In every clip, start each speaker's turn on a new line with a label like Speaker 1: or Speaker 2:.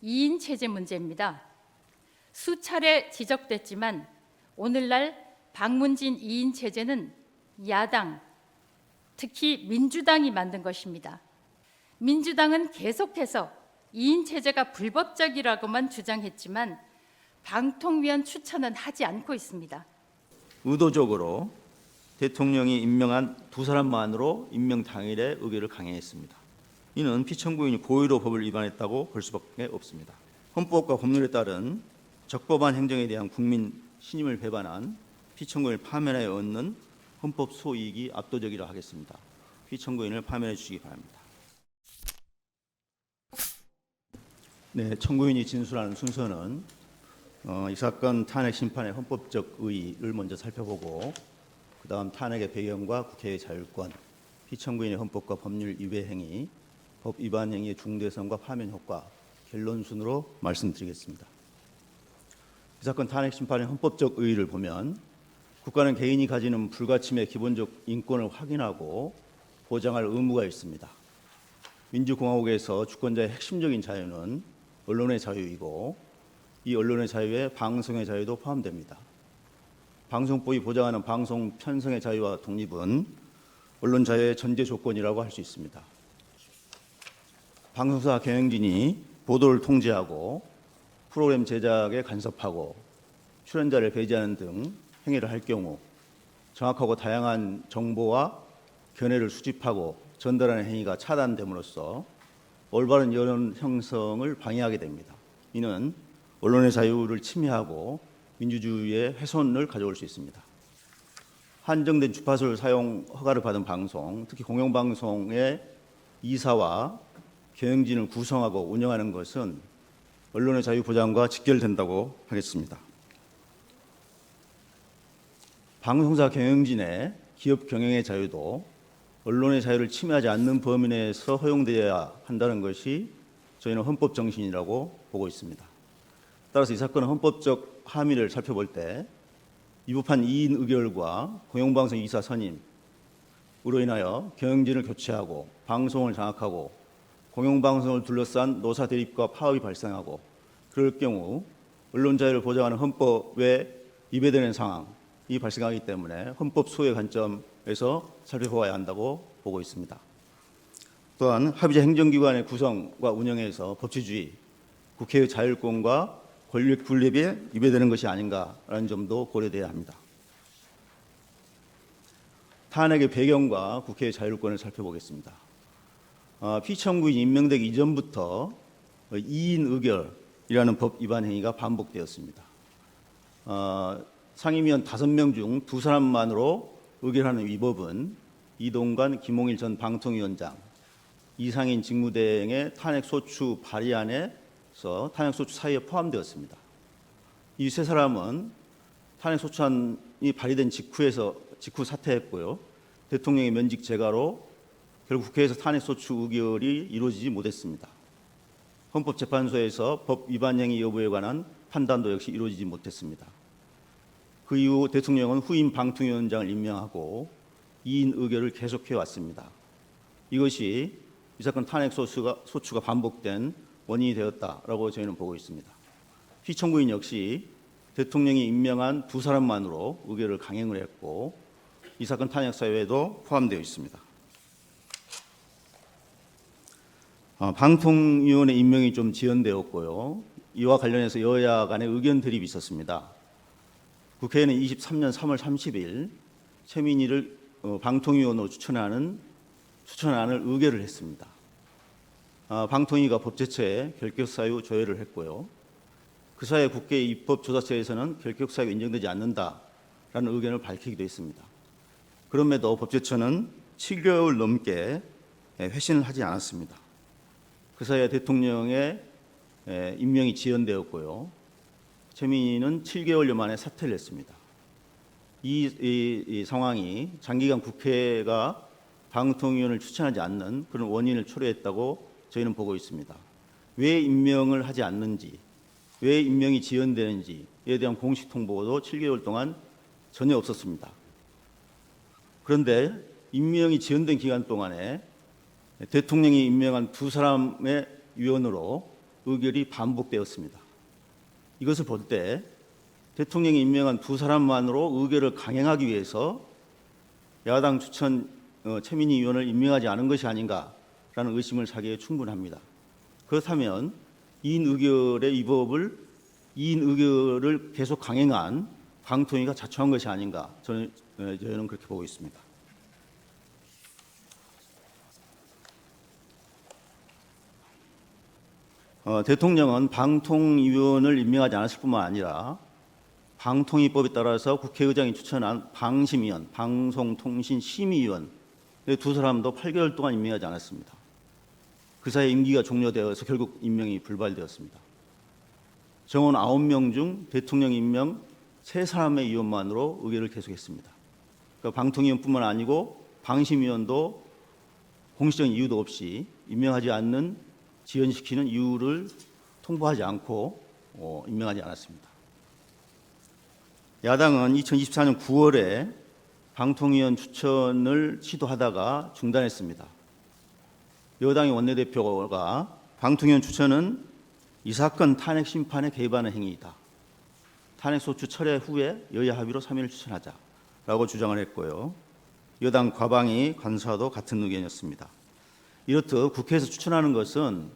Speaker 1: 2인 체제 문제입니다. 수차례 지적됐지만 오늘날 박문진 2인 체제는 야당, 특히 민주당이 만든 것입니다. 민주당은 계속해서 2인 체제가 불법적이라고만 주장했지만 방통위원 추천은 하지 않고 있습니다.
Speaker 2: 의도적으로 대통령이 임명한 두 사람만으로 임명 당일에 의결을 강행했습니다. 이는 피청구인이 고의로 법을 위반했다고 볼 수밖에 없습니다. 헌법과 법률에 따른 적법한 행정에 대한 국민 신임을 배반한 피청구인을 파면하여 얻는 헌법 소이익이 압도적이라 하겠습니다. 피청구인을 파면해 주시기 바랍니다. 네, 청구인이 진술하는 순서는 이 사건 탄핵 심판의 헌법적 의의를 먼저 살펴보고 그다음 탄핵의 배경과 국회의 자율권, 피청구인의 헌법과 법률 위배 행위, 법 위반 행위의 중대성과 파면 효과, 결론 순으로 말씀드리겠습니다. 이 사건 탄핵 심판의 헌법적 의의를 보면 국가는 개인이 가지는 불가침의 기본적 인권을 확인하고 보장할 의무가 있습니다. 민주공화국에서 주권자의 핵심적인 자유는 언론의 자유이고 이 언론의 자유에 방송의 자유도 포함됩니다. 방송법이 보장하는 방송 편성의 자유와 독립은 언론 자유의 전제 조건이라고 할 수 있습니다. 방송사 경영진이 보도를 통제하고 프로그램 제작에 간섭하고 출연자를 배제하는 등 행위를 할 경우 정확하고 다양한 정보와 견해를 수집하고 전달하는 행위가 차단됨으로써 올바른 여론 형성을 방해하게 됩니다. 이는 언론의 자유를 침해하고 민주주의의 훼손을 가져올 수 있습니다. 한정된 주파수를 사용 허가를 받은 방송, 특히 공영방송의 이사와 경영진을 구성하고 운영하는 것은 언론의 자유 보장과 직결된다고 하겠습니다. 방송사 경영진의 기업 경영의 자유도 언론의 자유를 침해하지 않는 범위 내에서 허용되어야 한다는 것이 저희는 헌법 정신이라고 보고 있습니다. 따라서 이 사건의 헌법적 함의를 살펴볼 때 위법한 2인 의결과 공영방송 이사 선임으로 인하여 경영진을 교체하고 방송을 장악하고 공영방송을 둘러싼 노사 대립과 파업이 발생하고 그럴 경우 언론 자유를 보장하는 헌법에 위배되는 상황이 발생하기 때문에 헌법 소의 관점에서 살펴보아야 한다고 보고 있습니다. 또한 합의제 행정기관의 구성과 운영에서 법치주의, 국회의 자율권과 권력 분립에 위배되는 것이 아닌가라는 점도 고려돼야 합니다. 탄핵의 배경과 국회의 자율권을 살펴보겠습니다. 피청구인이 임명되기 이전부터 2인 의결이라는 법 위반 행위가 반복되었습니다. 상임위원 5명 중 2사람만으로 의결하는 위법은 이동관, 김홍일 전 방통위원장, 이상인 직무대행의 탄핵소추 발의안에서 탄핵소추 사유에 포함되었습니다. 이 세 사람은 탄핵소추안이 발의된 직후 사퇴했고요. 대통령의 면직 재가로 결국 국회에서 탄핵소추 의결이 이루어지지 못했습니다. 헌법재판소에서 법 위반 행위 여부에 관한 판단도 역시 이루어지지 못했습니다. 그 이후 대통령은 후임 방통위원장을 임명하고 2인 의결을 계속해 왔습니다. 이것이 이 사건 탄핵소추가 반복된 원인이 되었다라고 저희는 보고 있습니다. 피청구인 역시 대통령이 임명한 2사람만으로 의결을 강행을 했고 이 사건 탄핵 사유에도 포함되어 있습니다. 방통위원회 임명이 좀 지연되었고요. 이와 관련해서 여야 간의 의견 대립이 있었습니다. 국회에는 23년 3월 30일 최민희를 방통위원으로 추천안을 의결을 했습니다. 방통위가 법제처에 결격사유 조회를 했고요. 그 사이에 국회 입법조사처에서는 결격사유가 인정되지 않는다라는 의견을 밝히기도 했습니다. 그럼에도 법제처는 7개월 넘게 회신을 하지 않았습니다. 그 사이에 대통령의 임명이 지연되었고요. 최민희는 7개월여 만에 사퇴를 했습니다. 이 상황이 장기간 국회가 방통위원을 추천하지 않는 그런 원인을 초래했다고 저희는 보고 있습니다. 왜 임명을 하지 않는지, 왜 임명이 지연되는지에 대한 공식 통보도 7개월 동안 전혀 없었습니다. 그런데 임명이 지연된 기간 동안에 대통령이 임명한 2사람의 위원으로 의결이 반복되었습니다. 이것을 볼 때 대통령이 임명한 두 사람만으로 의결을 강행하기 위해서 야당 추천 최민희 의원을 임명하지 않은 것이 아닌가라는 의심을 사기에 충분합니다. 그렇다면 이인 의결을 계속 강행한 방통위가 자초한 것이 아닌가 저는 그렇게 보고 있습니다. 대통령은 방통위원을 임명하지 않았을 뿐만 아니라 방통위법에 따라서 국회의장이 추천한 방심위원, 방송통신심의위원 두 사람도 8개월 동안 임명하지 않았습니다. 그 사이 임기가 종료되어서 결국 임명이 불발되었습니다. 정원 9명 중 대통령 임명 3사람의 위원만으로 의결을 계속했습니다. 그러니까 방통위원뿐만 아니고 방심위원도 공식적인 이유도 없이 임명하지 않는 지연시키는 이유를 통보하지 않고 임명하지 않았습니다. 야당은 2024년 9월에 방통위원 추천을 시도하다가 중단했습니다. 여당의 원내대표가 방통위원 추천은 이 사건 탄핵 심판에 개입하는 행위이다. 탄핵소추 철회 후에 여야 합의로 3인을 추천하자라고 주장을 했고요. 여당 과방위 간사도 같은 의견이었습니다. 이렇듯 국회에서 추천하는 것은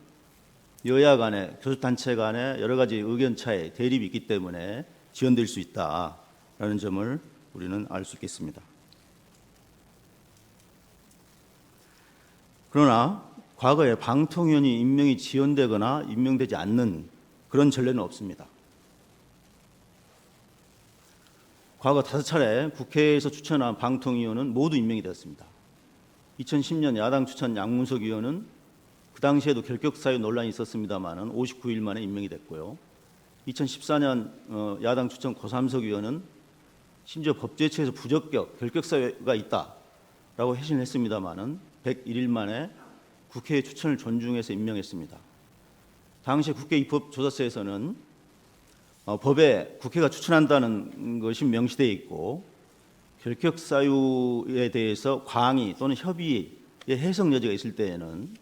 Speaker 2: 여야 간에 교섭단체 간에 여러 가지 의견 차이, 대립이 있기 때문에 지연될 수 있다라는 점을 우리는 알 수 있겠습니다. 그러나 과거에 방통위원이 임명이 지연되거나 임명되지 않는 그런 전례는 없습니다. 과거 5차례 국회에서 추천한 방통위원은 모두 임명이 되었습니다. 2010년 야당 추천 양문석 의원은 그 당시에도 결격 사유 논란이 있었습니다마는 59일 만에 임명이 됐고요. 2014년 야당 추천 고삼석 의원은 심지어 법제처에서 부적격, 결격 사유가 있다라고 회신했습니다마는 101일 만에 국회의 추천을 존중해서 임명했습니다. 당시 국회 입법조사서에서는 법에 국회가 추천한다는 것이 명시되어 있고 결격 사유에 대해서 광의 또는 협의의 해석 여지가 있을 때에는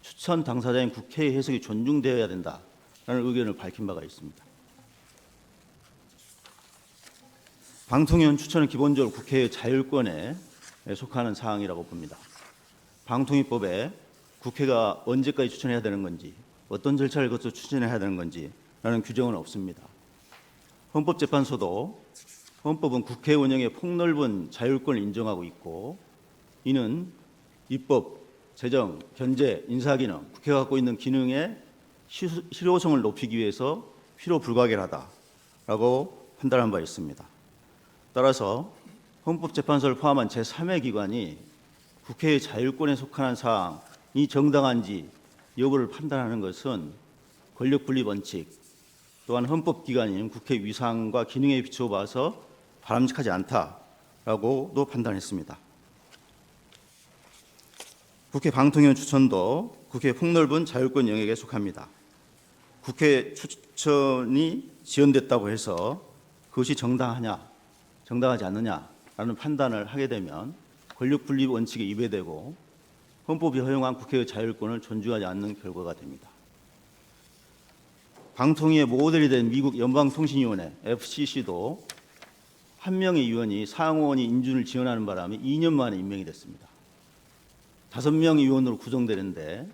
Speaker 2: 추천 당사자인 국회의 해석이 존중되어야 된다라는 의견을 밝힌 바가 있습니다. 방통위원 추천은 기본적으로 국회의 자율권에 속하는 사항이라고 봅니다. 방통위법에 국회가 언제까지 추천해야 되는 건지, 어떤 절차를 거쳐 추천해야 되는 건지라는 규정은 없습니다. 헌법재판소도 헌법은 국회 운영의 폭넓은 자율권을 인정하고 있고 이는 입법, 재정, 견제, 인사기능, 국회가 갖고 있는 기능의 실효성을 높이기 위해서 필요 불가결하다라고 판단한 바 있습니다. 따라서 헌법재판소를 포함한 제3의 기관이 국회의 자율권에 속하는 사항이 정당한지 여부를 판단하는 것은 권력분립 원칙 또한 헌법기관인 국회 위상과 기능에 비추어 봐서 바람직하지 않다라고도 판단했습니다. 국회 방통위원 추천도 국회의 폭넓은 자율권 영역에 속합니다. 국회 추천이 지연됐다고 해서 그것이 정당하냐, 정당하지 않느냐라는 판단을 하게 되면 권력분립 원칙에 위배되고 헌법이 허용한 국회의 자율권을 존중하지 않는 결과가 됩니다. 방통위의 모델이 된 미국 연방통신위원회 FCC도 한 명의 위원이 상원이 인준을 지원하는 바람에 2년 만에 임명이 됐습니다. 5명의 위원으로 구성되는데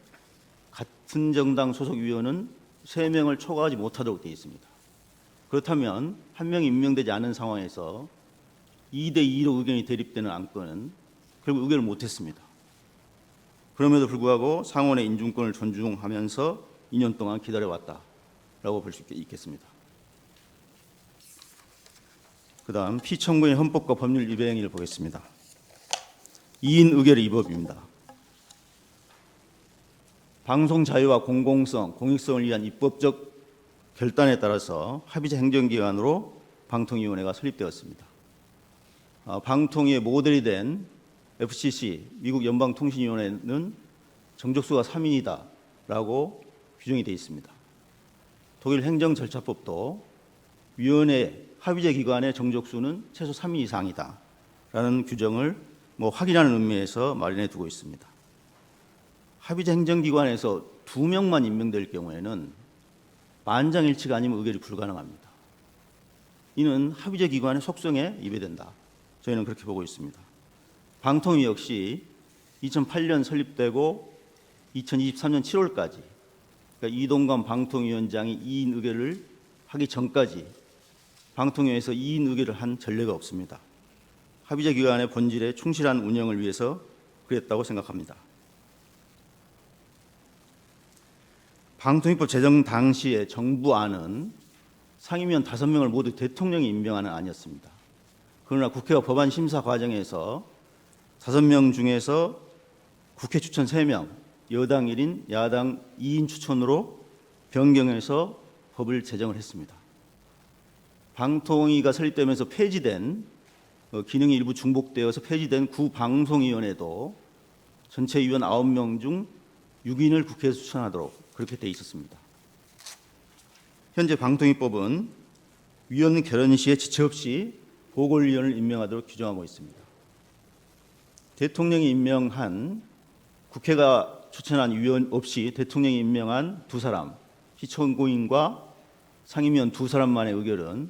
Speaker 2: 같은 정당 소속 위원은 3명을 초과하지 못하도록 되어 있습니다. 그렇다면 한 명이 임명되지 않은 상황에서 2대 2로 의견이 대립되는 안건은 결국 의결을 못했습니다. 그럼에도 불구하고 상원의 인준권을 존중하면서 2년 동안 기다려왔다라고 볼 수 있겠습니다. 그 다음 피청구인 헌법과 법률 위배 행위를 보겠습니다. 2인 의결의 위법입니다. 방송 자유와 공공성, 공익성을 위한 입법적 결단에 따라서 합의제 행정기관으로 방통위원회가 설립되었습니다. 방통위의 모델이 된 FCC, 미국 연방통신위원회는 정족수가 3인이다라고 규정이 되어 있습니다. 독일 행정절차법도 위원회 합의제 기관의 정족수는 최소 3인 이상이다라는 규정을 확인하는 의미에서 마련해 두고 있습니다. 합의제 행정기관에서 2명만 임명될 경우에는 만장일치가 아니면 의결이 불가능합니다. 이는 합의제 기관의 속성에 위배된다. 저희는 그렇게 보고 있습니다. 방통위 역시 2008년 설립되고 2023년 7월까지 그러니까 이동관 방통위원장이 2인 의결을 하기 전까지 방통위에서 2인 의결을 한 전례가 없습니다. 합의제 기관의 본질에 충실한 운영을 위해서 그랬다고 생각합니다. 방통위법 제정 당시의 정부안은 상임위원 5명을 모두 대통령이 임명하는 안이었습니다. 그러나 국회와 법안 심사 과정에서 5명 중에서 국회 추천 3명, 여당 1인, 야당 2인 추천으로 변경해서 법을 제정을 했습니다. 방통위가 설립되면서 폐지된 기능이 일부 중복되어서 폐지된 구방송위원회도 전체 위원 9명 중 6인을 국회에서 추천하도록 그렇게 돼 있었습니다. 현재 방통위법은 위원 결연 시에 지체 없이 보궐위원을 임명하도록 규정하고 있습니다. 대통령이 임명한 국회가 추천한 위원 없이 대통령이 임명한 2사람, 시청구인과 상임위원 2사람만의 의결은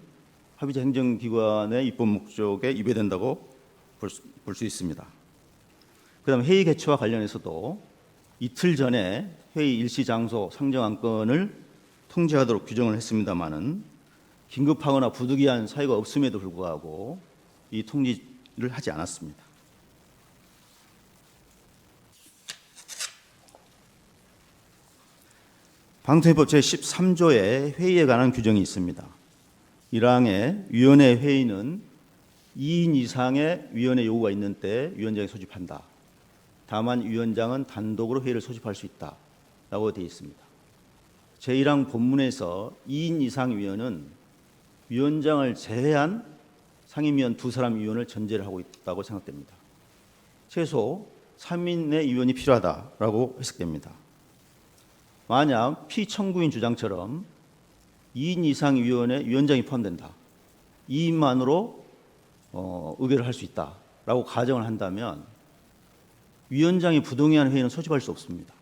Speaker 2: 합의제 행정기관의 입법 목적에 위배된다고 볼 수 있습니다. 그다음 회의 개최와 관련해서도 이틀 전에 회의 일시 장소 상정 안건을 통지하도록 규정을 했습니다마는 긴급하거나 부득이한 사유가 없음에도 불구하고 이 통지를 하지 않았습니다. 방통위법 제13조에 회의에 관한 규정이 있습니다. 1항에 위원회 회의는 2인 이상의 위원회 요구가 있는 때 위원장이 소집한다. 다만 위원장은 단독으로 회의를 소집할 수 있다라고 되어 있습니다. 제1항 본문에서 2인 이상 위원은 위원장을 제외한 상임위원 2사람 위원을 전제를 하고 있다고 생각됩니다. 최소 3인의 위원이 필요하다라고 해석됩니다. 만약 피청구인 주장처럼 2인 이상 위원에 위원장이 포함된다. 2인만으로 의결을 할 수 있다라고 가정을 한다면 위원장이 부동의한 회의는 소집할 수 없습니다.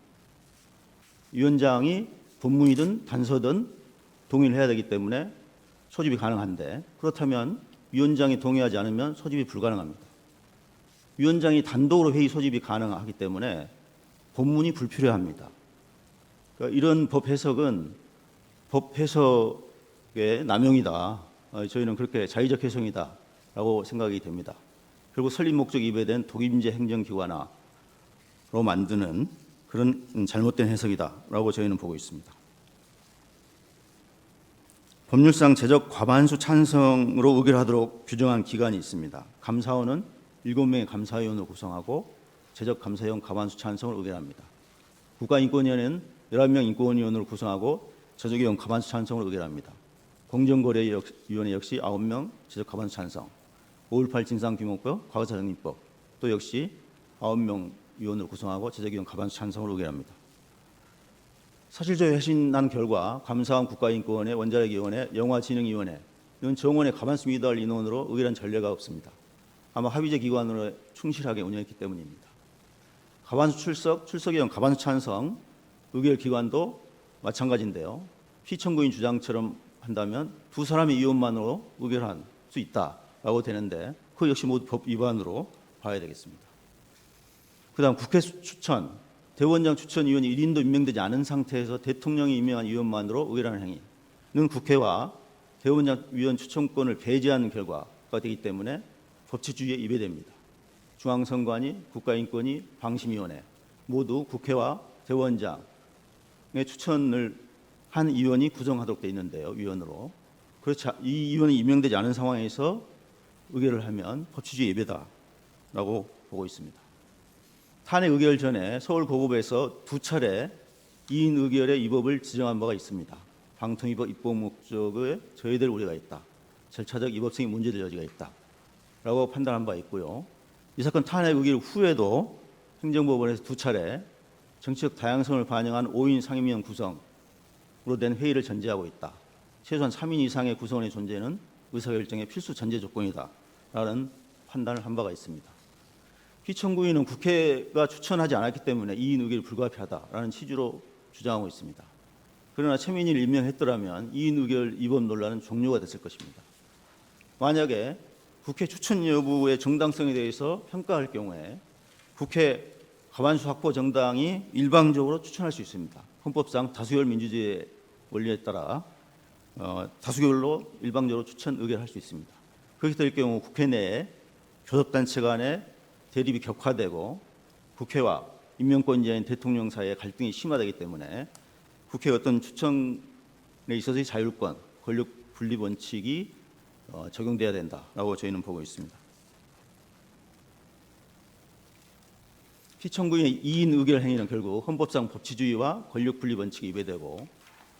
Speaker 2: 위원장이 본문이든 단서든 동의를 해야 되기 때문에 소집이 가능한데 그렇다면 위원장이 동의하지 않으면 소집이 불가능합니다. 위원장이 단독으로 회의 소집이 가능하기 때문에 본문이 불필요합니다. 그러니까 이런 법 해석은 법 해석의 남용이다. 저희는 그렇게 자의적 해석이다라고 생각이 됩니다. 그리고 설립 목적 위배된 독임제 행정기관화로 만드는 그런 잘못된 해석이다라고 저희는 보고 있습니다. 법률상 제적 과반수 찬성으로 의결하도록 규정한 기관이 있습니다. 감사원은 7명의 감사위원을 구성하고 제적 감사위원 과반수 찬성을 의결합니다. 국가인권위원회는 11명 인권위원을 구성하고 제적위원 과반수 찬성을 의결합니다. 공정거래위원회 역시 9명 제적 과반수 찬성. 5.18 진상규명법, 과거사정리법 또 역시 9명 위원을 구성하고 제적위원 과반수 찬성을 의결합니다. 사실조회 회신한 결과 감사원 국가인권위원회, 원자력위원회, 영화진흥위원회 이런 정원의 과반수 미달 인원으로 의결한 전례가 없습니다. 아마 합의제 기관으로 충실하게 운영했기 때문입니다. 과반수 출석위원 과반수 찬성 의결 기관도 마찬가지인데요. 피청구인 주장처럼 한다면 2사람의 위원만으로 의결할 수 있다라고 되는데 그 역시 모두 법 위반으로 봐야 되겠습니다. 그다음 국회 추천, 대원장 추천위원이 1인도 임명되지 않은 상태에서 대통령이 임명한 위원만으로 의결하는 행위는 국회와 대원장 위원 추천권을 배제하는 결과가 되기 때문에 법치주의에 위배됩니다. 중앙선관위, 국가인권위, 방심위원회 모두 국회와 대원장의 추천을 한 위원이 구성하도록 되어 있는데요. 위원으로. 그렇지 이 위원이 임명되지 않은 상황에서 의결을 하면 법치주의 예배다라고 보고 있습니다. 탄핵 의결 전에 서울고법에서 2차례 2인 의결의 위법을 지정한 바가 있습니다. 방통위법 입법 목적에 저해될 우려가 있다. 절차적 위법성이 문제될 여지가 있다라고 판단한 바 있고요. 이 사건 탄핵 의결 후에도 행정법원에서 2차례 정치적 다양성을 반영한 5인 상임위원 구성으로 된 회의를 전제하고 있다. 최소한 3인 이상의 구성원의 존재는 의사결정의 필수 전제 조건이다라는 판단을 한 바가 있습니다. 피청구인은 국회가 추천하지 않았기 때문에 2인 의결이 불가피하다라는 취지로 주장하고 있습니다. 그러나 최민희를 임명했더라면 이인 의결 위반 논란은 종료가 됐을 것입니다. 만약에 국회 추천 여부의 정당성에 대해서 평가할 경우에 국회 과반수 확보 정당이 일방적으로 추천할 수 있습니다. 헌법상 다수결 민주주의의 원리에 따라 다수결로 일방적으로 추천 의결할 수 있습니다. 그렇게 될 경우 국회 내에 교섭단체 간의 대립이 격화되고 국회와 임명권자인 대통령 사이의 갈등이 심화되기 때문에 국회의 어떤 추천에 있어서의 자율권, 권력 분립 원칙이 적용돼야 된다라고 저희는 보고 있습니다. 피청구인의 이인 의결 행위는 결국 헌법상 법치주의와 권력 분립 원칙이 위배되고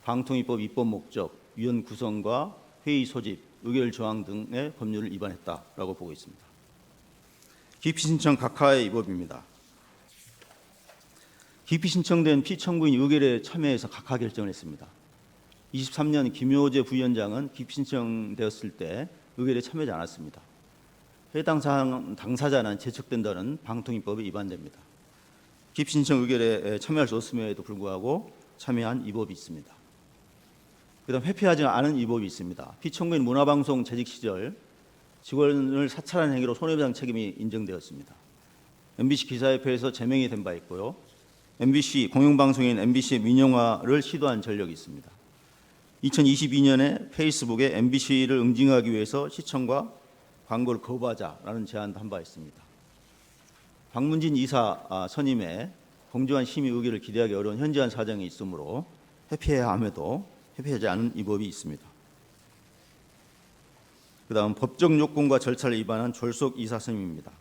Speaker 2: 방통위법 입법 목적, 위원 구성과 회의 소집, 의결 조항 등의 법률을 위반했다라고 보고 있습니다. 기피 신청 각하의 위법입니다. 기피 신청된 피청구인 의결에 참여해서 각하 결정을 했습니다. 23년 김효재 부위원장은 기피 신청되었을 때 의결에 참여하지 않았습니다. 해당 사항 당사자는 제척된다는 방통위법에 위반됩니다. 기피 신청 의결에 참여할 수 없음에도 불구하고 참여한 위법이 있습니다. 그다음 회피하지 않은 위법이 있습니다. 피청구인 문화방송 재직 시절 직원을 사찰한 행위로 손해배상 책임이 인정되었습니다. MBC 기사협회에서 제명이 된 바 있고요. MBC 공영방송인 MBC의 민영화를 시도한 전력이 있습니다. 2022년에 페이스북에 MBC를 응징하기 위해서 시청과 광고를 거부하자라는 제안도 한 바 있습니다. 박문진 이사 선임에 공정한 심의 의결을 기대하기 어려운 현저한 사정이 있으므로 회피해야 함에도 회피하지 않은 위법이 있습니다. 그다음 법적 요건과 절차를 위반한 졸속 이사 선임입니다.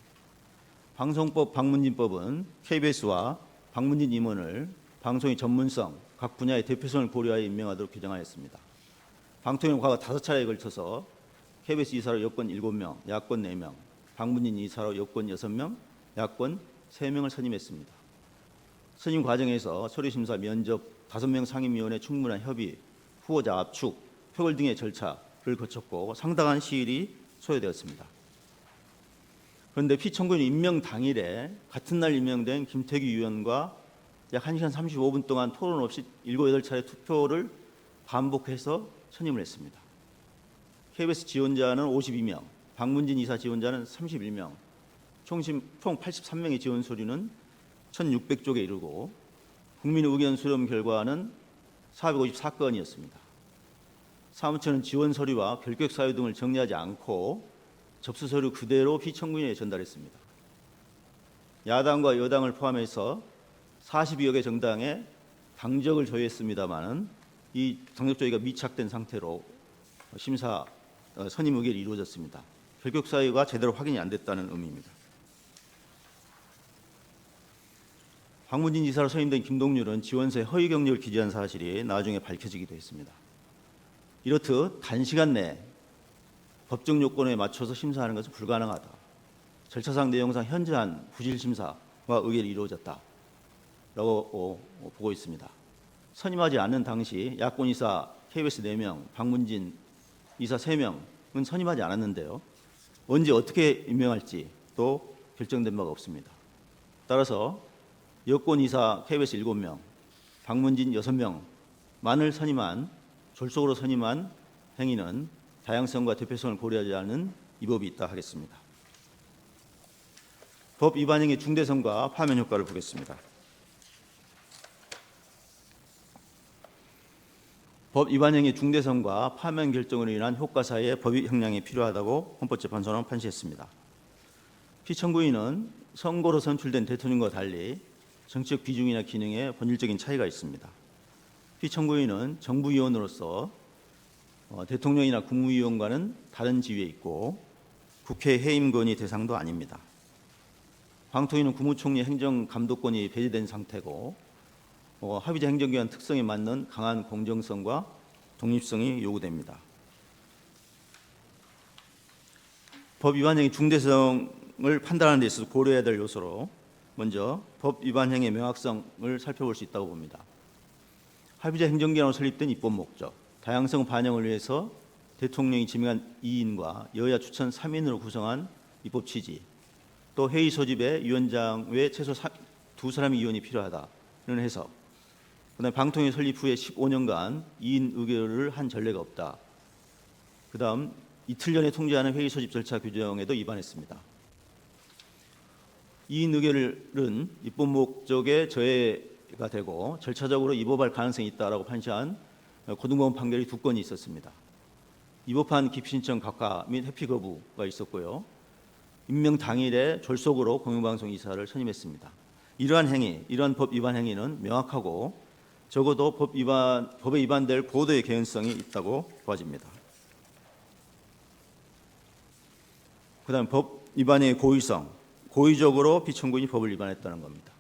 Speaker 2: 방송법 방문진법은 KBS와 박문진 임원을 방송의 전문성, 각 분야의 대표성을 고려하여 임명하도록 규정하였습니다. 방통위는 과거 5차례에 걸쳐서 KBS 이사로 여권 7명, 야권 4명, 박문진 이사로 여권 6명, 야권 3명을 선임했습니다. 선임 과정에서 서류심사, 면접, 5명 상임위원회 충분한 협의, 후보자 압축, 표결 등의 절차를 거쳤고 상당한 시일이 소요되었습니다. 그런데 피청구인 임명 당일에 같은 날 임명된 김태규 의원과 약 1시간 35분 동안 토론 없이 7, 8차례 투표를 반복해서 선임을 했습니다. KBS 지원자는 52명, 박문진 이사 지원자는 31명, 총 83명의 지원 서류는 1,600쪽에 이르고 국민 의견 수렴 결과는 454건이었습니다. 사무처는 지원 서류와 결격 사유 등을 정리하지 않고 접수 서류 그대로 피청구인에 전달했습니다. 야당과 여당을 포함해서 42여 개 정당에 당적을 조회했습니다마는 이 당적 조회가 미착된 상태로 심사 선임 의결이 이루어졌습니다. 결격 사유가 제대로 확인이 안 됐다는 의미입니다. 박문진 이사로 선임된 김동률은 지원서에 허위 경력을 기재한 사실이 나중에 밝혀지기도 했습니다. 이렇듯 단시간 내에 법적 요건에 맞춰서 심사하는 것은 불가능하다. 절차상 내용상 현저한 부실 심사와 의결이 이루어졌다라고 보고 있습니다. 선임하지 않는 당시 야권 이사 KBS 4명, 박문진 이사 3명은 선임하지 않았는데요. 언제 어떻게 임명할지 또 결정된 바가 없습니다. 따라서 여권 이사 KBS 7명, 박문진 6명만을 선임한 졸속으로 선임한 행위는 다양성과 대표성을 고려하지 않은 위법이 있다 하겠습니다. 법 위반 행위 중대성과 파면 효과를 보겠습니다. 법 위반 행위 중대성과 파면 결정으로 인한 효과 사이에 법의 형량이 필요하다고 헌법재판소는 판시했습니다. 피청구인은 선거로 선출된 대통령과 달리 정치적 비중이나 기능에 본질적인 차이가 있습니다. 피청구인은 정부위원으로서 대통령이나 국무위원과는 다른 지위에 있고 국회 해임건의 대상도 아닙니다. 방통위는 국무총리 행정감독권이 배제된 상태고 합의제 행정기관 특성에 맞는 강한 공정성과 독립성이 요구됩니다. 법 위반 행위 중대성을 판단하는 데 있어서 고려해야 될 요소로 먼저 법 위반 행위의 명확성을 살펴볼 수 있다고 봅니다. 합의제 행정기관으로 설립된 입법 목적, 다양성 반영을 위해서 대통령이 지명한 2인과 여야 추천 3인으로 구성한 입법 취지, 또 회의 소집에 위원장 외 최소 2사람의 위원이 필요하다는 해석, 그다음에 방통위 설립 후에 15년간 2인 의결을 한 전례가 없다. 그다음 이틀 전에 통지하는 회의 소집 절차 규정에도 위반했습니다. 2인 의결은 입법 목적에 저해가 되고 절차적으로 위법할 가능성이 있다라고 판시한 고등법원 판결이 2건이 있었습니다. 위법한 기피 신청 각하 및 회피 거부가 있었고요. 임명 당일에 졸속으로 공영방송 이사를 선임했습니다. 이러한 법 위반 행위는 명확하고 적어도 법에 위반될 고도의 개연성이 있다고 보아집니다. 그다음 법 위반의 고의성, 고의적으로 피청구인이 법을 위반했다는 겁니다.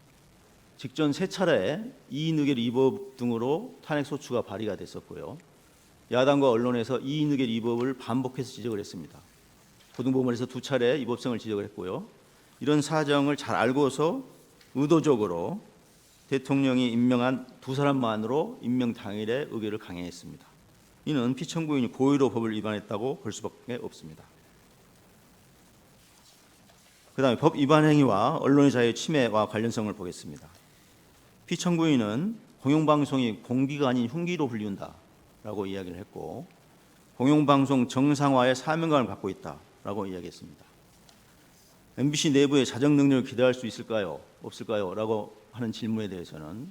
Speaker 2: 직전 3차례 2인 의결 위법 등으로 탄핵 소추가 발의가 됐었고요. 야당과 언론에서 2인 의결 위법을 반복해서 지적을 했습니다. 고등법원에서 2차례 위법성을 지적을 했고요. 이런 사정을 잘 알고서 의도적으로 대통령이 임명한 2사람만으로 임명 당일에 의결을 강행했습니다. 이는 피청구인이 고의로 법을 위반했다고 볼 수밖에 없습니다. 그다음에 법 위반 행위와 언론의 자유 침해와 관련성을 보겠습니다. 피청구인은 공영방송이 공기가 아닌 흉기로 불리운다라고 이야기를 했고 공영방송 정상화의 사명감을 갖고 있다라고 이야기했습니다. MBC 내부의 자정 능력을 기대할 수 있을까요? 없을까요? 라고 하는 질문에 대해서는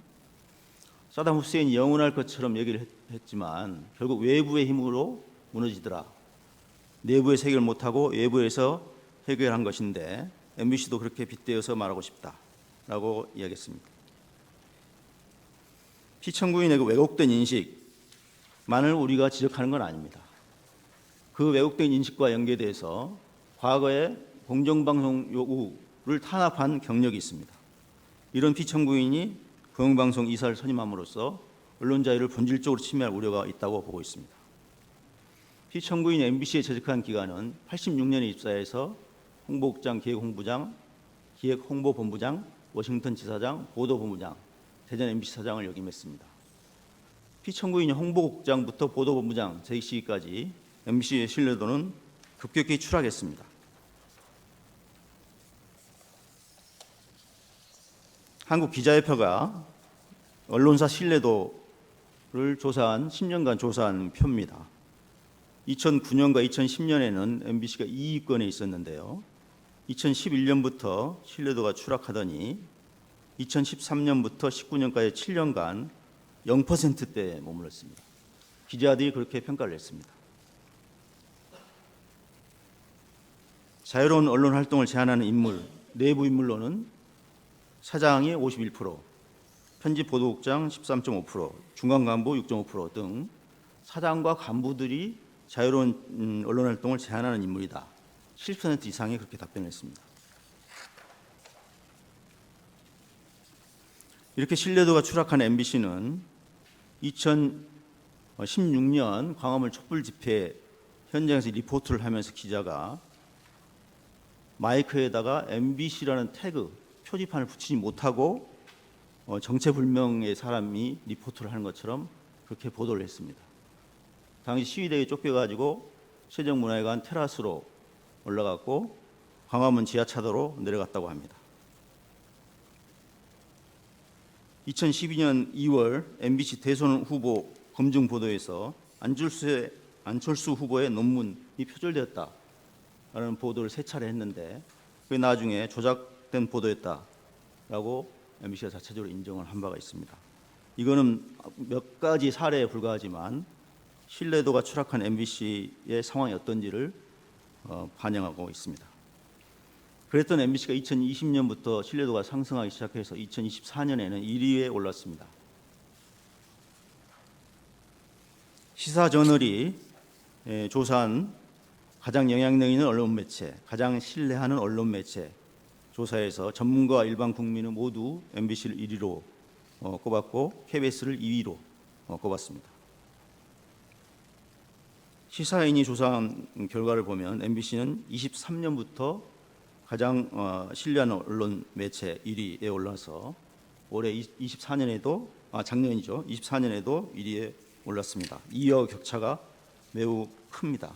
Speaker 2: 사담 후세인이 영원할 것처럼 얘기를 했지만 결국 외부의 힘으로 무너지더라. 내부에서 해결 못하고 외부에서 해결한 것인데 MBC도 그렇게 빗대어서 말하고 싶다라고 이야기했습니다. 피청구인의 그 왜곡된 인식만을 우리가 지적하는 건 아닙니다. 그 왜곡된 인식과 연계돼서 과거에 공정방송 요구를 탄압한 경력이 있습니다. 이런 피청구인이 공영방송 이사를 선임함으로써 언론 자유를 본질적으로 침해할 우려가 있다고 보고 있습니다. 피청구인 MBC에 재직한 기간은 86년에 입사해서 홍보국장, 기획홍보본부장, 워싱턴 지사장, 보도본부장, 대전 MBC 사장을 역임했습니다. 피청구인이 홍보국장부터 보도본부장 재직 시기까지 MBC의 신뢰도는 급격히 추락했습니다. 한국기자협회가 언론사 신뢰도를 조사한 10년간 조사한 표입니다. 2009년과 2010년에는 MBC가 2위권에 있었는데요. 2011년부터 신뢰도가 추락하더니 2013년부터 19년까지 7년간 0%대에 머물렀습니다. 기자들이 그렇게 평가를 했습니다. 자유로운 언론 활동을 제한하는 인물, 내부 인물로는 사장이 51%, 편집 보도국장 13.5%, 중간 간부 6.5% 등 사장과 간부들이 자유로운 언론 활동을 제한하는 인물이다. 7% 이상이 그렇게 답변했습니다. 이렇게 신뢰도가 추락한 MBC는 2016년 광화문 촛불 집회 현장에서 리포트를 하면서 기자가 마이크에다가 MBC라는 태그, 표지판을 붙이지 못하고 정체불명의 사람이 리포트를 하는 것처럼 그렇게 보도를 했습니다. 당시 시위대에 쫓겨가지고 세종문화회관 테라스로 올라갔고 광화문 지하차도로 내려갔다고 합니다. 2012년 2월 MBC 대선 후보 검증 보도에서 안철수 후보의 논문이 표절되었다라는 보도를 3차례 했는데 그게 나중에 조작된 보도였다라고 MBC가 자체적으로 인정을 한 바가 있습니다. 이거는 몇 가지 사례에 불과하지만 신뢰도가 추락한 MBC의 상황이 어떤지를 반영하고 있습니다. 그랬던 MBC가 2020년부터 신뢰도가 상승하기 시작해서 2024년에는 1위에 올랐습니다. 시사저널이 조사한 가장 영향력 있는 언론 매체, 가장 신뢰하는 언론 매체 조사에서 전문가와 일반 국민은 모두 MBC를 1위로 꼽았고 KBS를 2위로 꼽았습니다. 시사인이 조사한 결과를 보면 MBC는 23년부터 가장 신뢰하는 언론 매체 1위에 올라서 올해 24년에도 작년이죠. 24년에도 1위에 올랐습니다. 이어 격차가 매우 큽니다.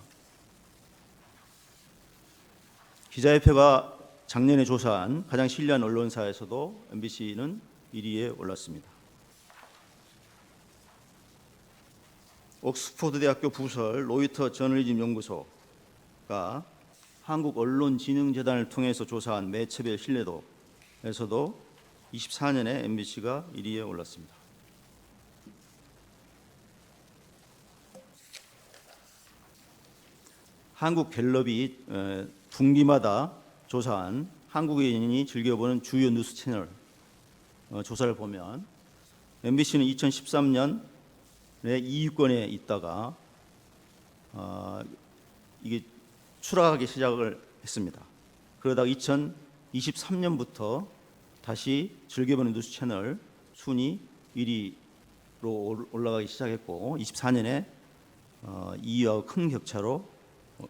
Speaker 2: 기자협회가 작년에 조사한 가장 신뢰한 언론사에서도 MBC는 1위에 올랐습니다. 옥스퍼드 대학교 부설 로이터 저널리즘 연구소가 한국언론진흥재단을 통해서 조사한 매체별 신뢰도에서도 24년에 MBC가 1위에 올랐습니다. 한국갤럽이 분기마다 조사한 한국인이 즐겨보는 주요 뉴스 채널 조사를 보면 MBC는 2013년에 2위권에 있다가 이게 추락하기 시작을 했습니다. 그러다가 2023년부터 다시 즐겨보는 뉴스 채널 순위 1위로 올라가기 시작했고 24년에 2위와 큰 격차로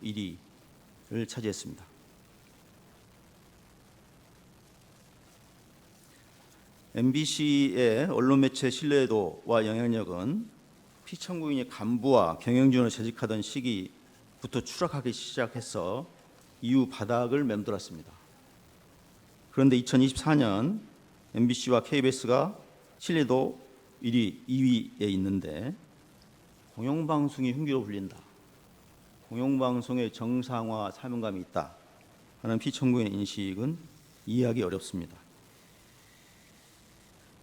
Speaker 2: 1위를 차지했습니다. MBC의 언론 매체 신뢰도와 영향력은 피청구인이 간부와 경영진으로 재직하던 시기부터 추락하기 시작해서 이후 바닥을 맴돌았습니다. 그런데 2024년 MBC와 KBS가 신뢰도 1위, 2위에 있는데 공영방송이 흉기로 불린다. 공영방송의 정상화 사명감이 있다 하는 피청구인의 인식은 이해하기 어렵습니다.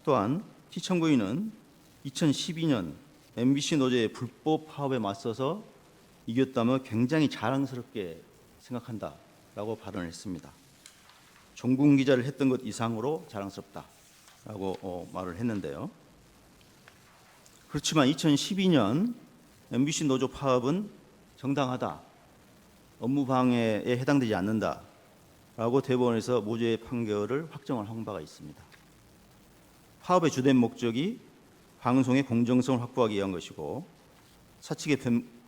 Speaker 2: 또한 피청구인은 2012년 MBC 노조의 불법 파업에 맞서서 이겼다며 굉장히 자랑스럽게 생각한다라고 발언을 했습니다. 종군 기자를 했던 것 이상으로 자랑스럽다라고 말을 했는데요. 그렇지만 2012년 MBC 노조 파업은 정당하다, 업무 방해에 해당되지 않는다라고 대법원에서 무죄의 판결을 확정을 한 바가 있습니다. 파업의 주된 목적이 방송의 공정성을 확보하기 위한 것이고 사측의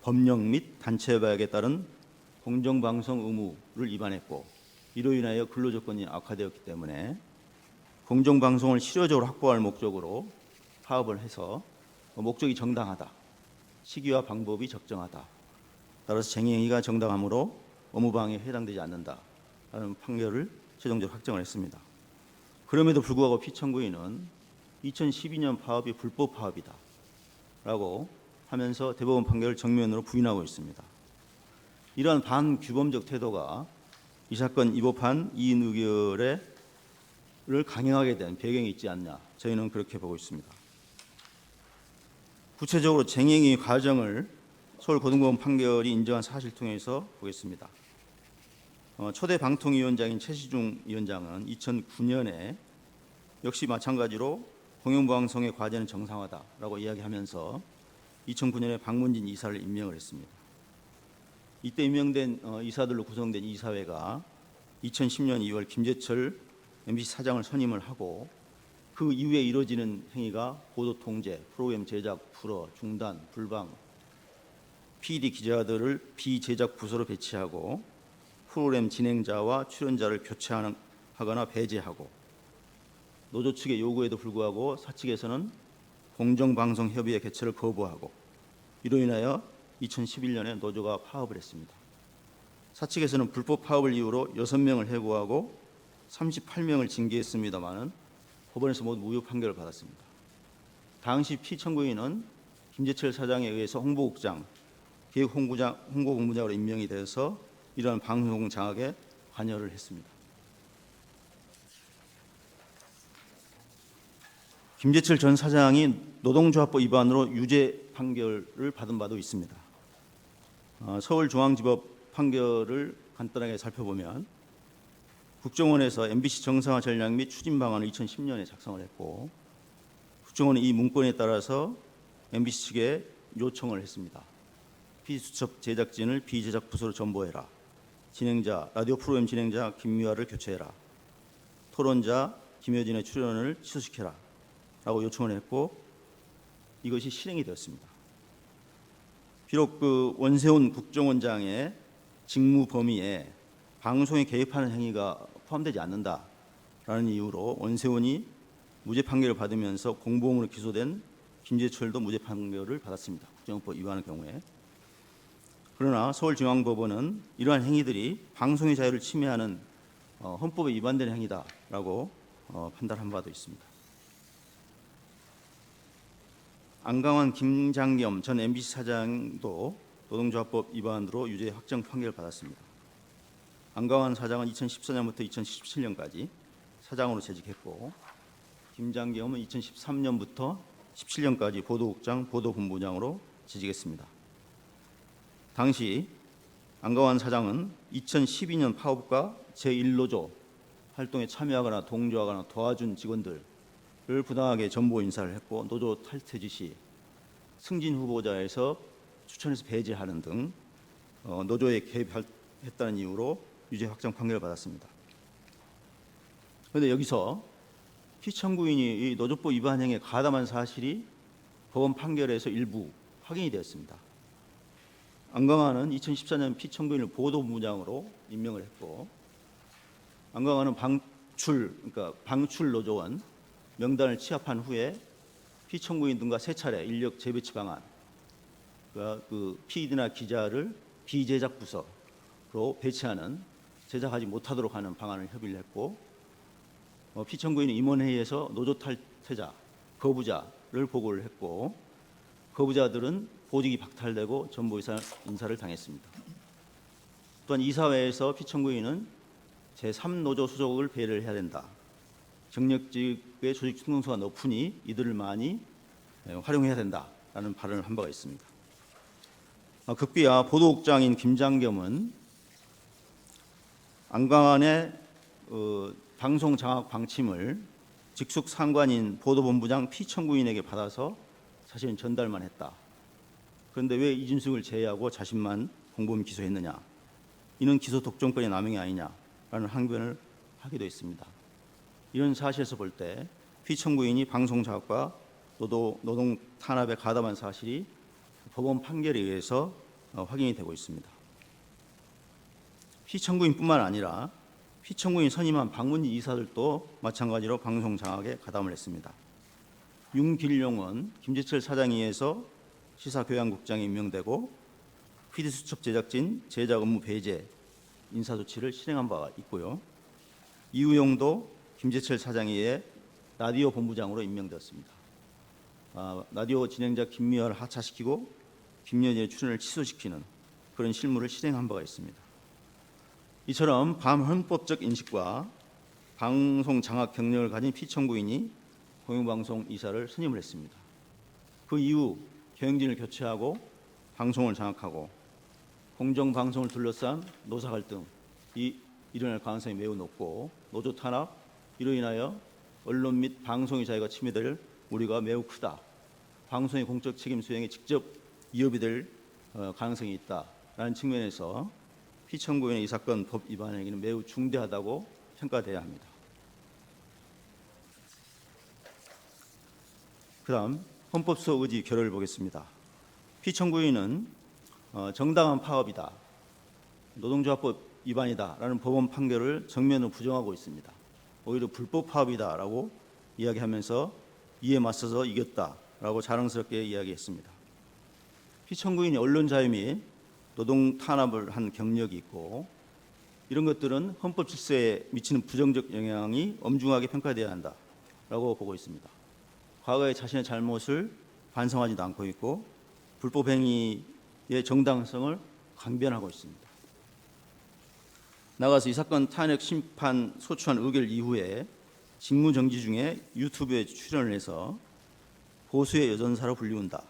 Speaker 2: 법령 및 단체 협약에 따른 공정방송 의무를 위반했고 이로 인하여 근로조건이 악화되었기 때문에 공정방송을 실효적으로 확보할 목적으로 파업을 해서 목적이 정당하다, 시기와 방법이 적정하다, 따라서 쟁행위가 정당하므로 업무방해에 해당되지 않는다라는 판결을 최종적으로 확정을 했습니다. 그럼에도 불구하고 피청구인은 2012년 파업이 불법 파업이다 라고 하면서 대법원 판결을 정면으로 부인하고 있습니다. 이러한 반규범적 태도가 이 사건 입법한 이인 의결을 강행하게 된 배경이 있지 않냐, 저희는 그렇게 보고 있습니다. 구체적으로 쟁행위 과정을 서울고등법원 판결이 인정한 사실 통해서 보겠습니다. 초대 방통위원장인 최시중 위원장은 2009년에 역시 마찬가지로 공영방송의 과제는 정상화다라고 이야기하면서 2009년에 박문진 이사를 임명을 했습니다. 이때 임명된 이사들로 구성된 이사회가 2010년 2월 김재철 MBC 사장을 선임을 하고 그 이후에 이루어지는 행위가 보도 통제, 프로그램 제작, 불허, 중단, 불방, PD 기자들을 비제작 부서로 배치하고 프로그램 진행자와 출연자를 교체하거나 배제하고 노조 측의 요구에도 불구하고 사측에서는 공정방송협의회 개최를 거부하고 이로 인하여 2011년에 노조가 파업을 했습니다. 사측에서는 불법 파업을 이유로 6명을 해고하고 38명을 징계했습니다마는 법원에서 모두 무효 판결을 받았습니다. 당시 피청구인은 김재철 사장에 의해서 홍보국장, 기획홍보본부장으로 임명이 되어서 이러한 방송 장악에 관여를 했습니다. 김재철 전 사장이 노동조합법 위반으로 유죄 판결을 받은 바도 있습니다. 서울중앙지법 판결을 간단하게 살펴보면 국정원에서 MBC 정상화 전략 및 추진 방안을 2010년에 작성을 했고 국정원은 이 문건에 따라서 MBC 측에 요청을 했습니다. 피수첩 제작진을 비제작 부서로 전보해라. 진행자, 라디오 프로그램 진행자 김미화를 교체해라. 토론자 김효진의 출연을 취소시켜라. 라고 요청을 했고 이것이 실행이 되었습니다. 비록 그 원세훈 국정원장의 직무 범위에 방송에 개입하는 행위가 포함되지 않는다라는 이유로 원세훈이 무죄 판결을 받으면서 공범으로 기소된 김재철도 무죄 판결을 받았습니다. 국정원법 위반의 경우에. 그러나 서울중앙법원은 이러한 행위들이 방송의 자유를 침해하는 헌법에 위반되는 행위다라고 판단한 바도 있습니다. 안강환 김장겸 전 MBC 사장도 노동조합법 위반으로 유죄 확정 판결을 받았습니다. 안강환 사장은 2014년부터 2017년까지 사장으로 재직했고, 김장겸은 2013년부터 17년까지 보도국장, 보도본부장으로 재직했습니다. 당시 안강환 사장은 2012년 파업과 제1노조 활동에 참여하거나 동조하거나 도와준 직원들을 부당하게 전보 인사를 했고, 노조 탈퇴 지시, 승진 후보자에서 추천해서 배제하는 등 노조에 개입했다는 이유로 유죄 확정 판결을 받았습니다. 그런데 여기서 피청구인이 이 노조법 위반 행위에 가담한 사실이 법원 판결에서 일부 확인이 되었습니다. 안강환은 2014년 피청구인을 보도본부장으로 임명을 했고, 안강환은 방출 노조원 명단을 취합한 후에 피청구인 등과 세 차례 인력 재배치 방안, 그 PD나 기자를 비제작 부서로 배치하는, 제작하지 못하도록 하는 방안을 협의를 했고, 피청구인은 임원회의에서 노조 탈퇴자, 거부자를 보고를 했고, 거부자들은 보직이 박탈되고 전보 인사를 당했습니다. 또한 이사회에서 피청구인은 제3노조 수속을 배려를 해야 된다. 경력직의 조직 충동도가 높으니 이들을 많이 활용해야 된다라는 발언을 한 바가 있습니다. 극비야 보도국장인 김장겸은 안강환의 방송 장악 방침을 직속 상관인 보도본부장 피청구인에게 받아서 자신은 전달만 했다. 그런데 왜 이준석을 제외하고 자신만 공범 기소했느냐? 이는 기소 독점권의 남용이 아니냐라는 항변을 하기도 했습니다. 이런 사실에서 볼 때 피청구인이 방송 장악과 노동 탄압에 가담한 사실이 법원 판결에 의해서 확인이 되고 있습니다. 피청구인뿐만 아니라 피청구인 선임한 방문진 이사들도 마찬가지로 방송 장악에 가담을 했습니다. 윤길용은 김재철 사장에 의해서 시사교양국장에 임명되고 PD수첩 제작진 제작 업무 배제 인사조치를 실행한 바가 있고요. 이우용도 김재철 사장에 의해 라디오 본부장으로 임명되었습니다. 라디오 진행자 김미화를 하차시키고 김연희의 출연을 취소시키는 그런 실무를 실행한 바가 있습니다. 이처럼 반헌법적 인식과 방송 장악 경력을 가진 피청구인이 공영방송 이사를 선임을 했습니다. 그 이후 경영진을 교체하고 방송을 장악하고 공정방송을 둘러싼 노사 갈등이 일어날 가능성이 매우 높고, 노조 탄압, 이로 인하여 언론 및 방송의 자유가 침해될 우려가 매우 크다. 방송의 공적 책임 수행에 직접 위협이 될 가능성이 있다라는 측면에서 피청구인의 이 사건 법 위반 행위는 매우 중대하다고 평가돼야 합니다. 그다음 헌법소 의지 결의를 보겠습니다. 피청구인은 정당한 파업이다, 노동조합법 위반이다라는 법원 판결을 정면으로 부정하고 있습니다. 오히려 불법 파업이다라고 이야기하면서 이에 맞서서 이겼다라고 자랑스럽게 이야기했습니다. 피청구인이 언론 자유 및 노동 탄압을 한 경력이 있고, 이런 것들은 헌법 질서에 미치는 부정적 영향이 엄중하게 평가돼야 한다라고 보고 있습니다. 과거의 자신의 잘못을 반성하지도 않고 있고, 불법 행위의 정당성을 강변하고 있습니다. 나가서 이 사건 탄핵 심판 소추안 의결 이후에 직무정지 중에 유튜브에 출연을 해서 보수의 여전사로 불리운다,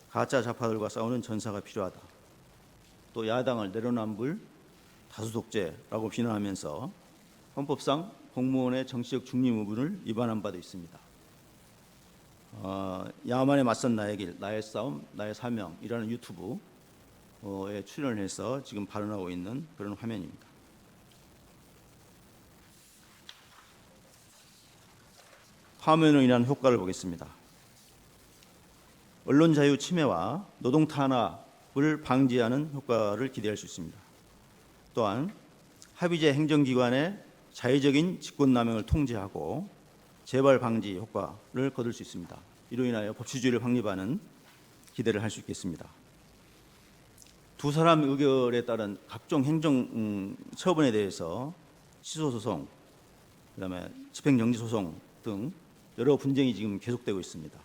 Speaker 2: 가짜 좌파들과 싸우는 전사가 필요하다, 또 야당을 내로남불 다수 독재라고 비난하면서 헌법상 공무원의 정치적 중립 의무를 위반한 바도 있습니다. 야만에 맞선 나의 길, 나의 싸움, 나의 사명이라는 유튜브에 출연을 해서 지금 발언하고 있는 그런 화면입니다. 화면으로 인한 효과를 보겠습니다. 언론 자유 침해와 노동 탄압을 방지하는 효과를 기대할 수 있습니다. 또한 합의제 행정기관의 자의적인 직권남용을 통제하고 재발 방지 효과를 거둘 수 있습니다. 이로 인하여 법치주의를 확립하는 기대를 할 수 있겠습니다. 두 사람 의결에 따른 각종 행정 처분에 대해서 취소소송, 그다음에 집행정지소송 등 여러 분쟁이 지금 계속되고 있습니다.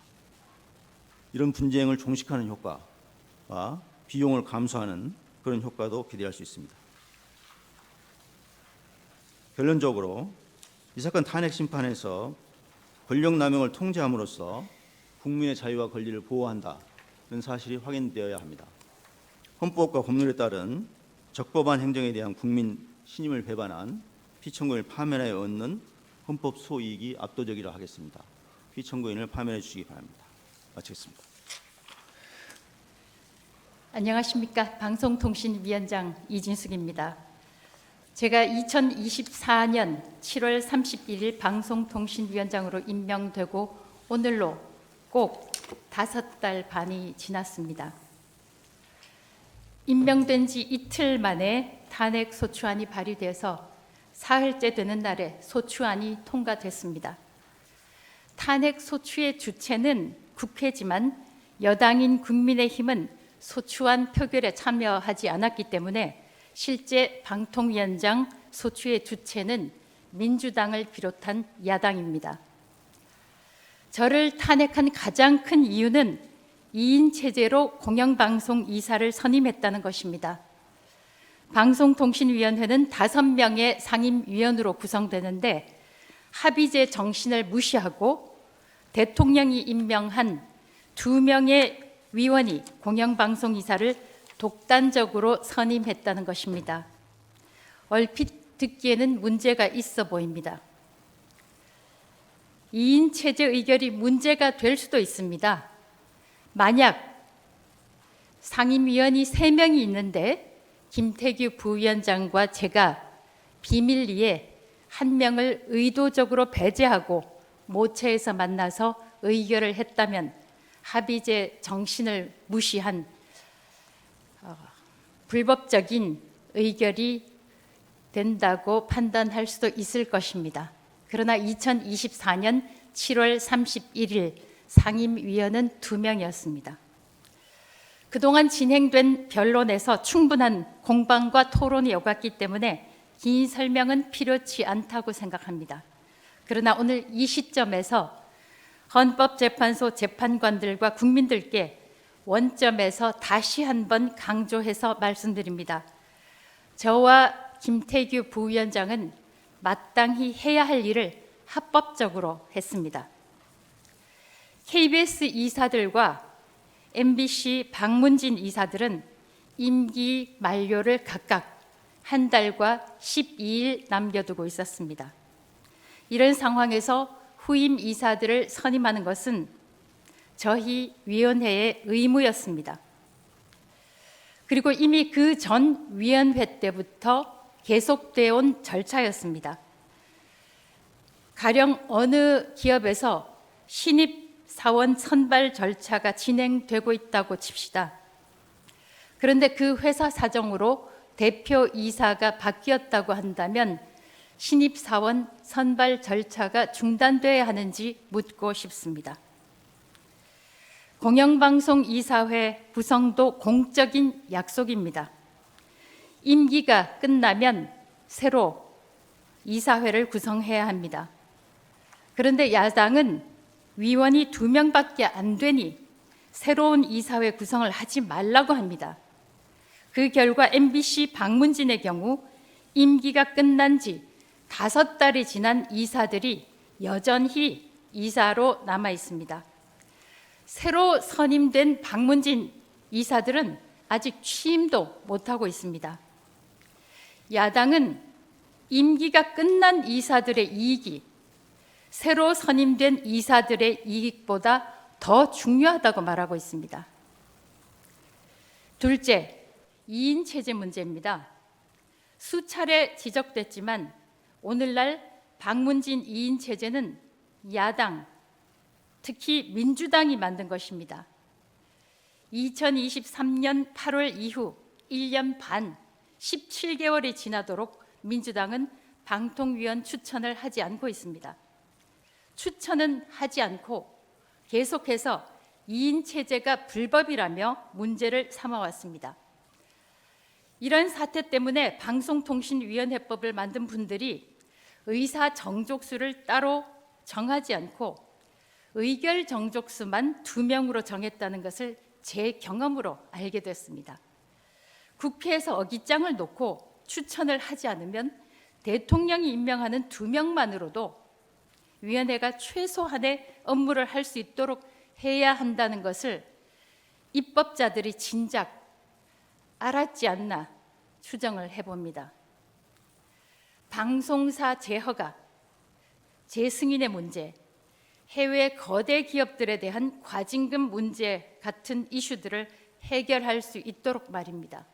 Speaker 2: 이런 분쟁을 종식하는 효과와 비용을 감소하는 그런 효과도 기대할 수 있습니다. 결론적으로 이 사건 탄핵 심판에서 권력 남용을 통제함으로써 국민의 자유와 권리를 보호한다는 사실이 확인되어야 합니다. 헌법과 법률에 따른 적법한 행정에 대한 국민 신임을 배반한 피청구인을 파면하여 얻는 헌법 소이익이 압도적이라 하겠습니다. 피청구인을 파면해 주시기 바랍니다. 마치겠습니다.
Speaker 1: 안녕하십니까. 방송통신위원장 이진숙입니다. 제가 2024년 7월 31일 방송통신위원장으로 임명되고 오늘로 꼭 5달 반이 지났습니다. 임명된 지 이틀 만에 탄핵 소추안이 발의돼서 사흘째 되는 날에 소추안이 통과됐습니다. 탄핵 소추의 주체는 국회지만 여당인 국민의힘은 소추안 표결에 참여하지 않았기 때문에 실제 방통위원장 소추의 주체는 민주당을 비롯한 야당입니다. 저를 탄핵한 가장 큰 이유는 2인 체제로 공영방송 이사를 선임했다는 것입니다. 방송통신위원회는 5명의 상임위원으로 구성되는데 합의제 정신을 무시하고 대통령이 임명한 2명의 위원이 공영방송 이사를 독단적으로 선임했다는 것입니다. 얼핏 듣기에는 문제가 있어 보입니다. 2인 체제 의결이 문제가 될 수도 있습니다. 만약 상임위원이 3명이 있는데 김태규 부위원장과 제가 비밀리에 1명을 의도적으로 배제하고 모처에서 만나서 의결을 했다면 합의제 정신을 무시한 불법적인 의결이 된다고 판단할 수도 있을 것입니다. 그러나 2024년 7월 31일 상임위원은 2명이었습니다. 그동안 진행된 변론에서 충분한 공방과 토론이 오갔기 때문에 긴 설명은 필요치 않다고 생각합니다. 그러나 오늘 이 시점에서 헌법재판소 재판관들과 국민들께 원점에서 다시 한번 강조해서 말씀드립니다. 저와 김태규 부위원장은 마땅히 해야 할 일을 합법적으로 했습니다. KBS 이사들과 MBC 박문진 이사들은 임기 만료를 각각 1달과 12일 남겨두고 있었습니다. 이런 상황에서 후임 이사들을 선임하는 것은 저희 위원회의 의무였습니다. 그리고 이미 그 전 위원회 때부터 계속되어 온 절차였습니다. 가령 어느 기업에서 신입 사원 선발 절차가 진행되고 있다고 칩시다. 그런데 그 회사 사정으로 대표 이사가 바뀌었다고 한다면 신입 사원 선발 절차가 중단돼야 하는지 묻고 싶습니다. 공영방송 이사회 구성도 공적인 약속입니다. 임기가 끝나면 새로 이사회를 구성해야 합니다. 그런데 야당은 위원이 2명밖에 안 되니 새로운 이사회 구성을 하지 말라고 합니다. 그 결과 MBC 박문진의 경우 임기가 끝난 지 5달이 지난 이사들이 여전히 이사로 남아 있습니다. 새로 선임된 박문진 이사들은 아직 취임도 못하고 있습니다. 야당은 임기가 끝난 이사들의 이익이 새로 선임된 이사들의 이익보다 더 중요하다고 말하고 있습니다. 둘째, 2인 체제 문제입니다. 수차례 지적됐지만 오늘날 박문진 2인 체제는 야당, 특히 민주당이 만든 것입니다. 2023년 8월 이후 1년 반, 17개월이 지나도록 민주당은 방통위원 추천을 하지 않고 있습니다. 추천은 하지 않고 계속해서 2인 체제가 불법이라며 문제를 삼아왔습니다. 이런 사태 때문에 방송통신위원회법을 만든 분들이 의사 정족수를 따로 정하지 않고 의결 정족수만 2명으로 정했다는 것을 제 경험으로 알게 됐습니다. 국회에서 어깃장을 놓고 추천을 하지 않으면 대통령이 임명하는 2명만으로도 위원회가 최소한의 업무를 할 수 있도록 해야 한다는 것을 입법자들이 진작 알았지 않나 추정을 해봅니다. 방송사 재허가, 재승인의 문제, 해외 거대 기업들에 대한 과징금 문제 같은 이슈들을 해결할 수 있도록 말입니다.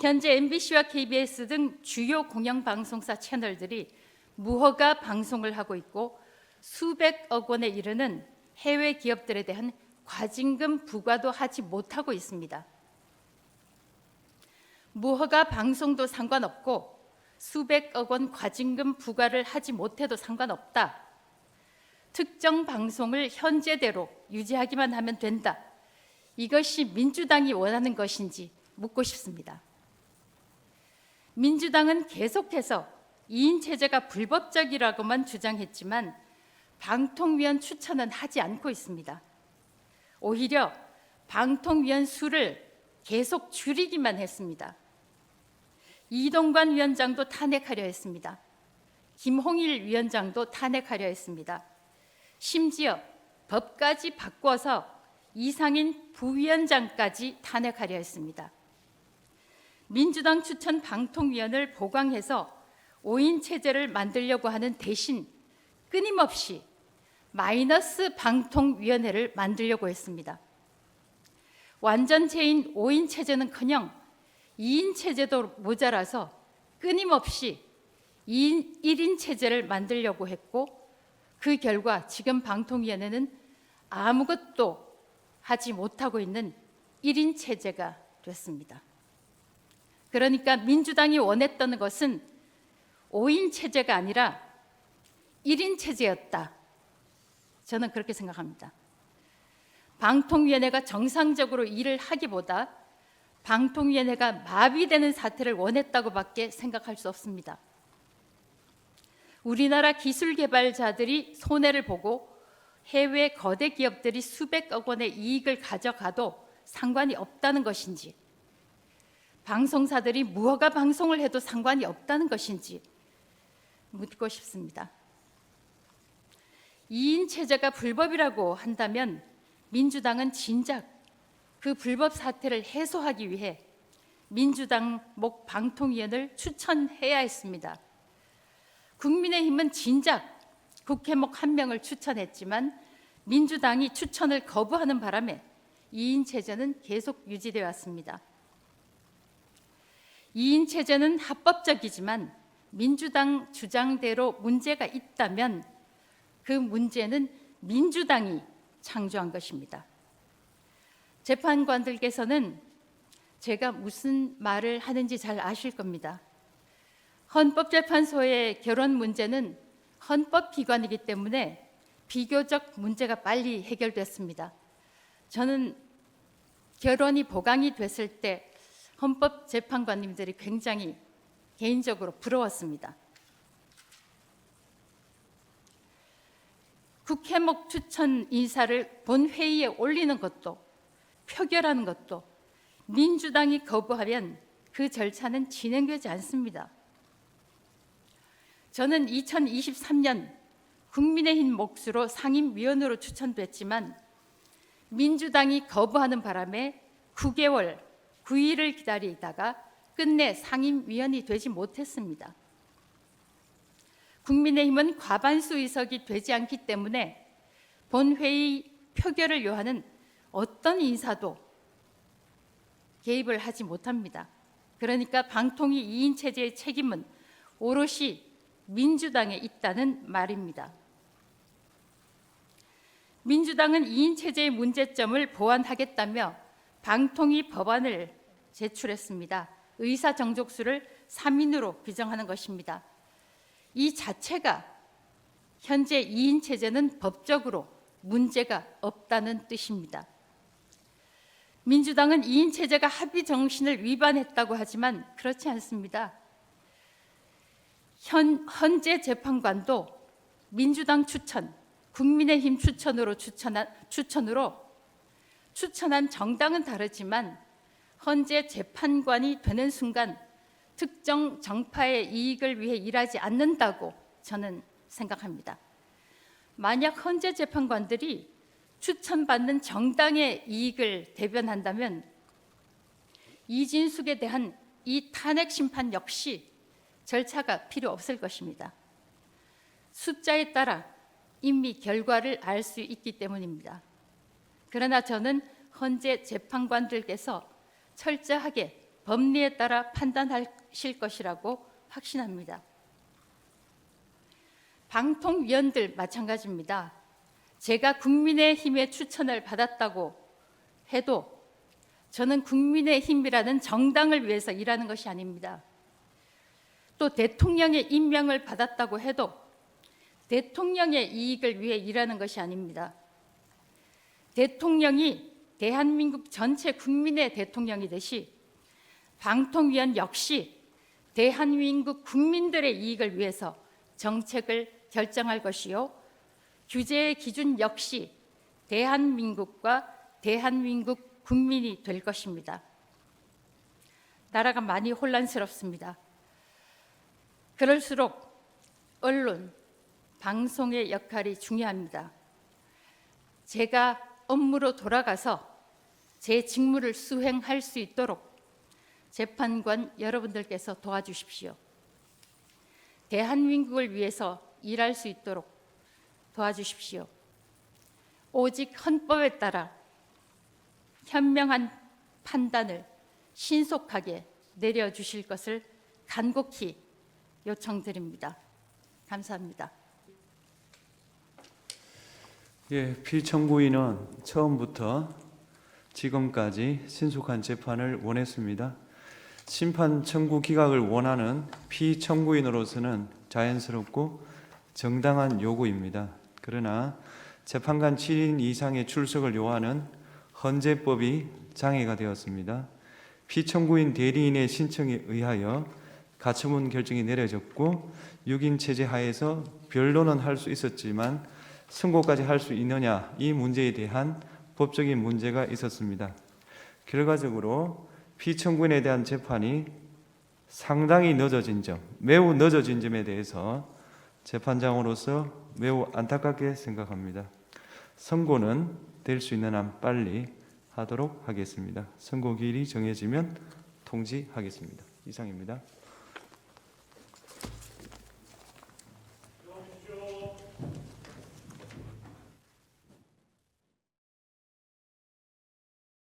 Speaker 1: 현재 MBC와 KBS 등 주요 공영방송사 채널들이 무허가 방송을 하고 있고 수백억 원에 이르는 해외 기업들에 대한 과징금 부과도 하지 못하고 있습니다. 무허가 방송도 상관없고 수백억 원 과징금 부과를 하지 못해도 상관없다. 특정 방송을 현재대로 유지하기만 하면 된다. 이것이 민주당이 원하는 것인지 묻고 싶습니다. 민주당은 계속해서 2인 체제가 불법적이라고만 주장했지만 방통위원 추천은 하지 않고 있습니다. 오히려 방통위원 수를 계속 줄이기만 했습니다. 이동관 위원장도 탄핵하려 했습니다. 김홍일 위원장도 탄핵하려 했습니다. 심지어 법까지 바꿔서 이상인 부위원장까지 탄핵하려 했습니다. 민주당 추천 방통위원을 보강해서 5인 체제를 만들려고 하는 대신 끊임없이 마이너스 방통위원회를 만들려고 했습니다. 완전체인 5인 체제는커녕 2인 체제도 모자라서 끊임없이 1인 체제를 만들려고 했고 그 결과 지금 방통위원회는 아무것도 하지 못하고 있는 1인 체제가 됐습니다. 그러니까 민주당이 원했던 것은 5인 체제가 아니라 1인 체제였다. 저는 그렇게 생각합니다. 방통위원회가 정상적으로 일을 하기보다 방통위원회가 마비되는 사태를 원했다고밖에 생각할 수 없습니다. 우리나라 기술 개발자들이 손해를 보고 해외 거대 기업들이 수백억 원의 이익을 가져가도 상관이 없다는 것인지, 방송사들이 무허가 방송을 해도 상관이 없다는 것인지 묻고 싶습니다. 2인 체제가 불법이라고 한다면 민주당은 진작 그 불법 사태를 해소하기 위해 민주당 목 방통위원을 추천해야 했습니다. 국민의힘은 진작 국회목 1명을 추천했지만 민주당이 추천을 거부하는 바람에 2인 체제는 계속 유지되어 왔습니다. 2인 체제는 합법적이지만 민주당 주장대로 문제가 있다면 그 문제는 민주당이 창조한 것입니다. 재판관들께서는 제가 무슨 말을 하는지 잘 아실 겁니다. 헌법재판소의 결혼 문제는 헌법기관이기 때문에 비교적 문제가 빨리 해결됐습니다. 저는 결혼이 보강이 됐을 때 헌법재판관님들이 굉장히 개인적으로 부러웠습니다. 국회목 추천 인사를 본회의에 올리는 것도 표결하는 것도 민주당이 거부하면 그 절차는 진행되지 않습니다. 저는 2023년 국민의힘 몫으로 상임위원으로 추천됐지만 민주당이 거부하는 바람에 9개월, 9일을 기다리다가 끝내 상임위원이 되지 못했습니다. 국민의힘은 과반수 의석이 되지 않기 때문에 본회의 표결을 요하는 어떤 인사도 개입을 하지 못합니다. 그러니까 방통위 2인 체제의 책임은 오롯이 민주당에 있다는 말입니다. 민주당은 2인 체제의 문제점을 보완하겠다며 방통위 법안을 제출했습니다. 의사 정족수를 3인으로 규정하는 것입니다. 이 자체가 현재 2인 체제는 법적으로 문제가 없다는 뜻입니다. 민주당은 2인 체제가 합의 정신을 위반했다고 하지만 그렇지 않습니다. 헌재 재판관도 민주당 추천, 국민의힘 추천으로 추천한 정당은 다르지만 헌재 재판관이 되는 순간 특정 정파의 이익을 위해 일하지 않는다고 저는 생각합니다. 만약 헌재 재판관들이 추천받는 정당의 이익을 대변한다면 이진숙에 대한 이 탄핵 심판 역시 절차가 필요 없을 것입니다. 숫자에 따라 이미 결과를 알 수 있기 때문입니다. 그러나 저는 헌재 재판관들께서 철저하게 법리에 따라 판단하실 것이라고 확신합니다. 방통위원들 마찬가지입니다. 제가 국민의힘의 추천을 받았다고 해도 저는 국민의힘이라는 정당을 위해서 일하는 것이 아닙니다. 또 대통령의 임명을 받았다고 해도 대통령의 이익을 위해 일하는 것이 아닙니다. 대통령이 대한민국 전체 국민의 대통령이듯이 방통위원 역시 대한민국 국민들의 이익을 위해서 정책을 결정할 것이요, 규제의 기준 역시 대한민국과 대한민국 국민이 될 것입니다. 나라가 많이 혼란스럽습니다. 그럴수록 언론, 방송의 역할이 중요합니다. 제가 업무로 돌아가서 제 직무를 수행할 수 있도록 재판관 여러분들께서 도와주십시오. 대한민국을 위해서 일할 수 있도록 도와주십시오. 오직 헌법에 따라 현명한 판단을 신속하게 내려주실 것을 간곡히 요청드립니다. 감사합니다.
Speaker 3: 예, 피청구인은 처음부터 지금까지 신속한 재판을 원했습니다. 심판 청구 기각을 원하는 피청구인으로서는 자연스럽고 정당한 요구입니다. 그러나 재판관 7인 이상의 출석을 요하는 헌재법이 장애가 되었습니다. 피청구인 대리인의 신청에 의하여 가처분 결정이 내려졌고 6인 체제 하에서 변론은 할 수 있었지만 선고까지 할 수 있느냐, 이 문제에 대한 법적인 문제가 있었습니다. 결과적으로 피청구인에 대한 재판이 상당히 늦어진 점, 매우 늦어진 점에 대해서 재판장으로서 매우 안타깝게 생각합니다. 선고는 될 수 있는 한 빨리 하도록 하겠습니다. 선고 기일이 정해지면 통지하겠습니다. 이상입니다.